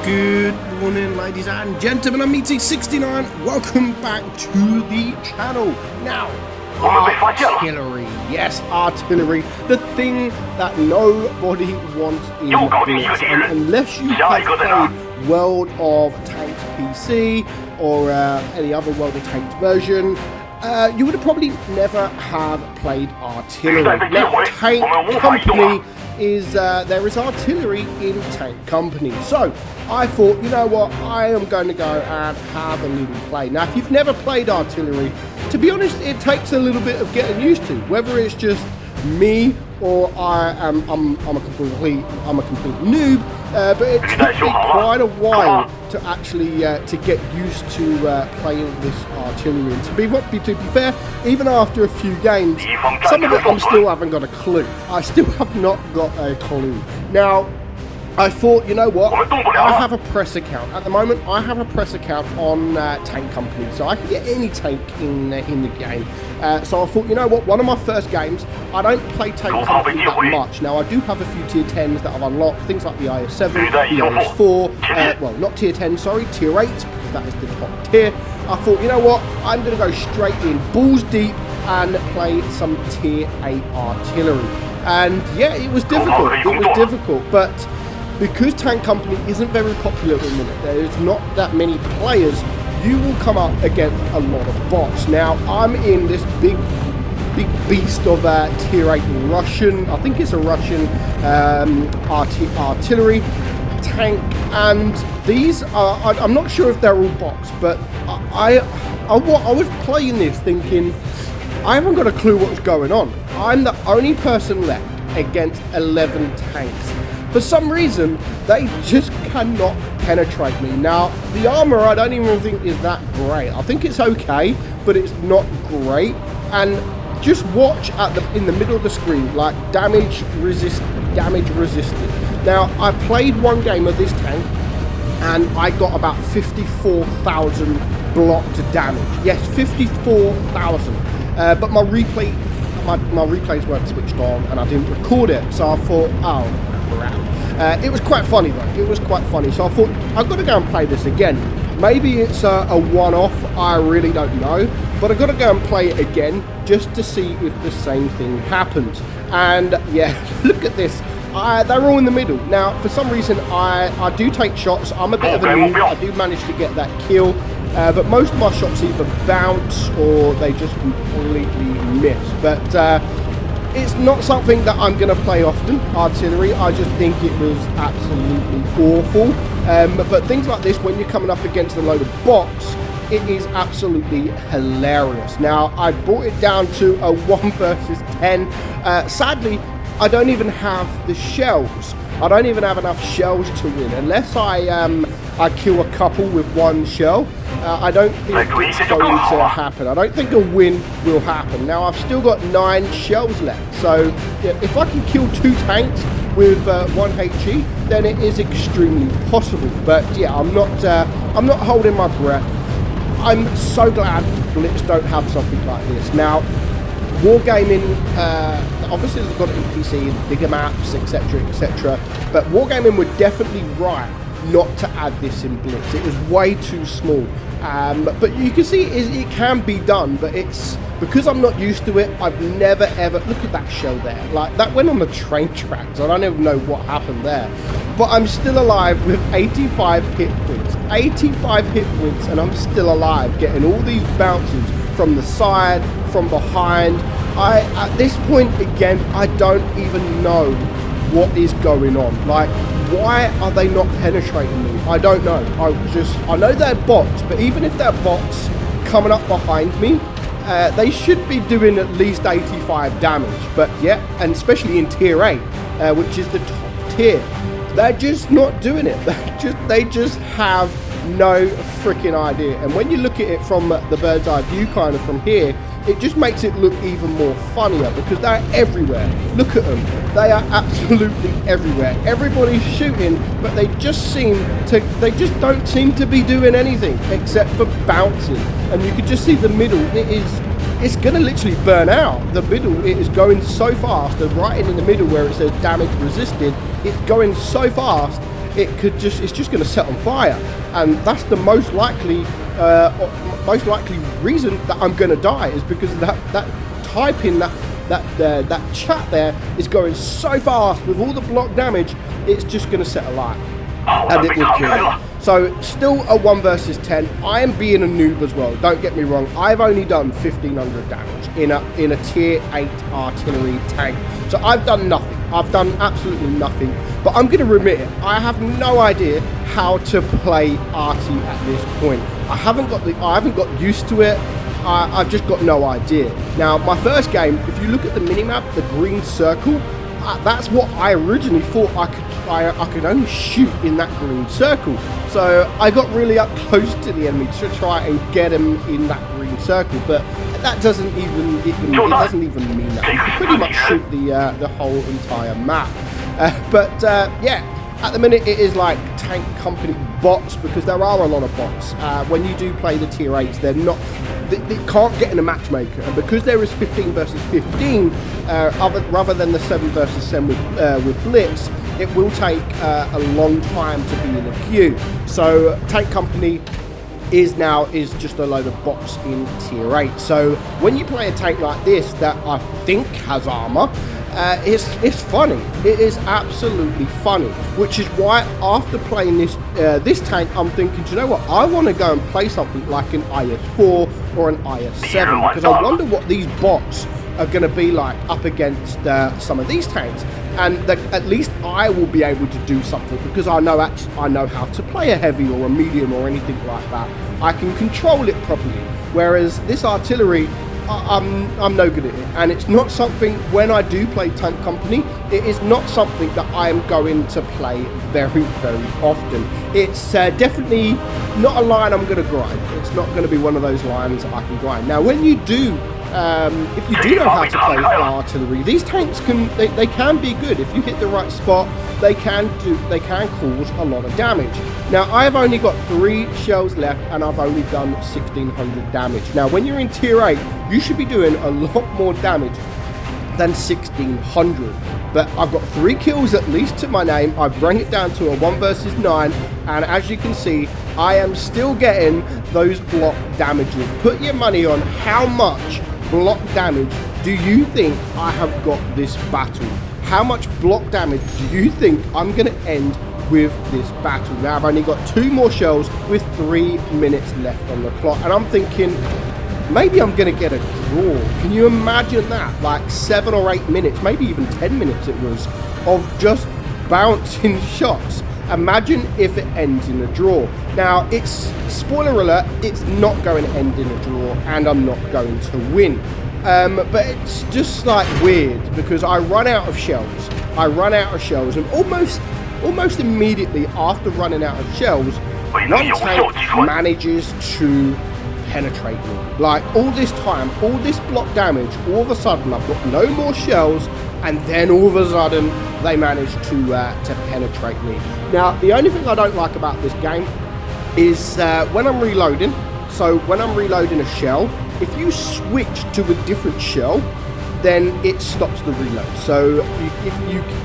Good morning, ladies and gentlemen. I'm meadsy69. Welcome back to the channel. Now, artillery. Yes, artillery. The thing that nobody wants in Blitz. And unless you have played World of Tanks PC or any other World of Tanks version, you would have probably never have played artillery. Now, TankCompany is there is artillery in TankCompany. So I thought, you know what, I am going to go and have a little play. Now, if you've never played artillery, to be honest, it takes a little bit of getting used to. Whether it's just me or I'm a complete noob, but it took me quite a while to actually to get used to playing this artillery. And to be fair, even after a few games, some of it I still haven't got a clue. I still have not got a clue. Now, I thought, you know what, I have a press account. At the moment, I have a press account on TankCompany, so I can get any tank in the game. So I thought, you know what, one of my first games, I don't play TankCompany that much. Now, I do have a few tier 10s that I've unlocked, things like the IS-7, the IS-4, well, not tier 10, sorry, tier 8, because that is the top tier. I thought, you know what, I'm going to go straight in, balls deep, and play some tier 8 artillery. And yeah, it was difficult, but because TankCompany isn't very popular at the minute, there's not that many players, you will come up against a lot of bots. Now, I'm in this big beast of tier 8 Russian, I think it's a Russian artillery tank, and these are, I'm not sure if they're all bots, but I was playing this thinking, I haven't got a clue what's going on. I'm the only person left against 11 tanks. For some reason, they just cannot penetrate me. Now, the armor I don't even think is that great. I think it's okay, but it's not great. And just watch in the middle of the screen, like damage resisted. Now, I played one game of this tank, and I got about 54,000 blocked damage. Yes, 54,000. But my replays weren't switched on, and I didn't record it. So I thought, oh. It was quite funny though, it was quite funny, so I thought I've got to go and play this again. Maybe it's a one-off, I really don't know, but I've got to go and play it again just to see if the same thing happens. And yeah, look at this, they're all in the middle. Now, for some reason, I do take shots, I'm a bit of a noob, I do manage to get that kill, but most of my shots either bounce or they just completely miss. But it's not something that I'm going to play often, artillery. I just think it was absolutely awful. But things like this, when you're coming up against a load of bots, it is absolutely hilarious. Now, I brought it down to a 1 versus 10. Sadly, I don't even have the shells. I don't even have enough shells to win. Unless I kill a couple with one shell, I don't think it's going to happen. I don't think a win will happen. Now, I've still got 9 shells left. So, yeah, if I can kill 2 tanks with 1 HE, then it is extremely possible. But yeah, I'm not holding my breath. I'm so glad Blitz don't have something like this. Now, Wargaming, obviously they've got it in PC, bigger maps, etc, etc. But Wargaming were definitely right not to add this in Blitz. It was way too small. But you can see it can be done, but it's because I'm not used to it. I've never ever, look at that shell there, like that went on the train tracks. I don't even know what happened there, but I'm still alive with 85 hit points, 85 hit points, and I'm still alive, getting all these bounces from the side, from behind. At this point again, I don't even know what is going on. Like, why are they not penetrating me? I don't know. I know they're bots, but even if they're bots coming up behind me, they should be doing at least 85 damage. But yeah, and especially in tier 8, which is the top tier, they're just not doing it. They just have no freaking idea. And when you look at it from the bird's eye view, kind of from here, it just makes it look even more funnier because they're everywhere. Look at them, they are absolutely everywhere. Everybody's shooting, but they just don't seem to be doing anything except for bouncing. And you can just see the middle, it's gonna literally burn out. The middle, it is going so fast. The writing in the middle where it says damage resisted, it's going so fast, it's just going to set on fire, and that's the most likely reason that I'm going to die, is because that typing, that chat there is going so fast with all the block damage, it's just going to set alight and it will kill you. So still a 1 versus 10. I am being a noob as well, don't get me wrong. I've only done 1500 damage in a tier 8 artillery tank, so I've done nothing. I've done absolutely nothing, but I'm going to admit it, I have no idea how to play Arty at this point. I haven't got used to it. I've just got no idea. Now, my first game, if you look at the minimap, the green circle, that's what I originally thought I could only shoot in that green circle. So I got really up close to the enemy to try and get him in that green circle, but that doesn't even mean that. You can pretty much shoot the whole entire map. Yeah, at the minute it is like TankCompany bots, because there are a lot of bots. When you do play the tier 8s, they're not, they can't get in a matchmaker, and because there is 15 versus 15 rather than the 7 versus 7 with Blitz, it will take a long time to be in a queue. So TankCompany is just a load of bots in tier 8. So when you play a tank like this that I think has armor, it's funny. It is absolutely funny, which is why after playing this tank, I'm thinking, do you know what, I want to go and play something like an IS-4 or an IS-7, because I wonder what these bots are going to be like up against some of these tanks, and at least I will be able to do something, because I know how to play a heavy or a medium or anything like that. I can control it properly, whereas this artillery, I'm no good at it, and it's not something, when I do play TankCompany, it is not something that I am going to play very, very often. It's definitely not a line I'm going to grind. It's not going to be one of those lines I can grind. Now, when you do, if you do know how to play artillery, these tanks can be good. If you hit the right spot, they can cause a lot of damage. Now, I've only got 3 shells left, and I've only done 1600 damage. Now, when you're in tier 8, you should be doing a lot more damage than 1600. But I've got 3 kills at least to my name. I bring it down to a 1 versus 9, and as you can see, I am still getting those block damages. Put your money on how much block damage do you think I have got this battle? How much block damage do you think I'm going to end with this battle? Now, I've only got 2 more shells with 3 minutes left on the clock, and I'm thinking maybe I'm going to get a draw. Can you imagine that? Like 7 or 8 minutes, maybe even 10 minutes it was, of just bouncing shots. Imagine if it ends in a draw. Now, it's, spoiler alert, it's not going to end in a draw, and I'm not going to win. But it's just like weird, because I run out of shells, and almost immediately after running out of shells, one tank manages to penetrate me. Like, all this time, all this block damage, all of a sudden I've got no more shells, and then all of a sudden they manage to penetrate me. Now, the only thing I don't like about this game is when I'm reloading. So when I'm reloading a shell, if you switch to a different shell, then it stops the reload. So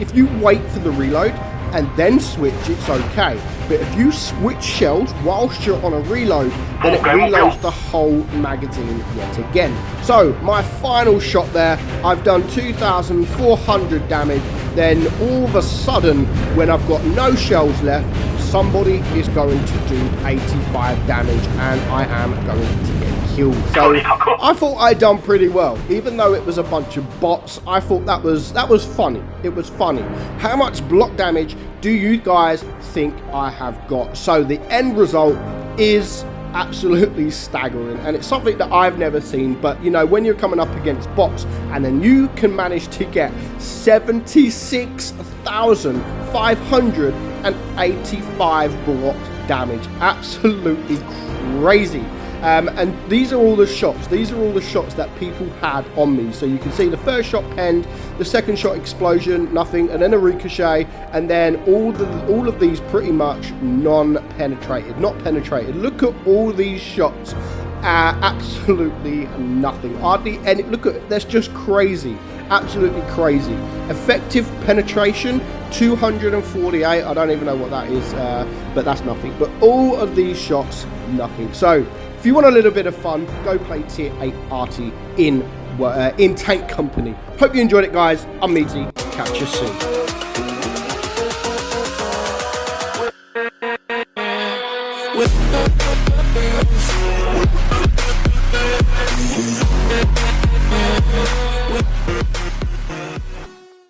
if you wait for the reload and then switch, it's okay. But if you switch shells whilst you're on a reload, then it reloads the whole magazine yet again. So my final shot there, I've done 2,400 damage. Then all of a sudden, when I've got no shells left, somebody is going to do 85 damage, and I am going to get killed. So I thought I'd done pretty well, even though it was a bunch of bots. I thought that was funny. It was funny. How much block damage do you guys think I have got? So the end result is absolutely staggering, and it's something that I've never seen. But you know, when you're coming up against bots, and then you can manage to get 76,585 block damage, absolutely crazy. And these are all the shots. These are all the shots that people had on me. So you can see the first shot penned, the second shot explosion, nothing, and then a ricochet, and then all of these pretty much non-penetrated, not penetrated. Look at all these shots. Absolutely nothing. Hardly any. Look at, that's just crazy. Absolutely crazy. Effective penetration 248. I don't even know what that is, but that's nothing. But all of these shots, nothing. So if you want a little bit of fun, go play tier 8 Arty in Tank Company. Hope you enjoyed it, guys. I'm Meadsy. Catch you soon.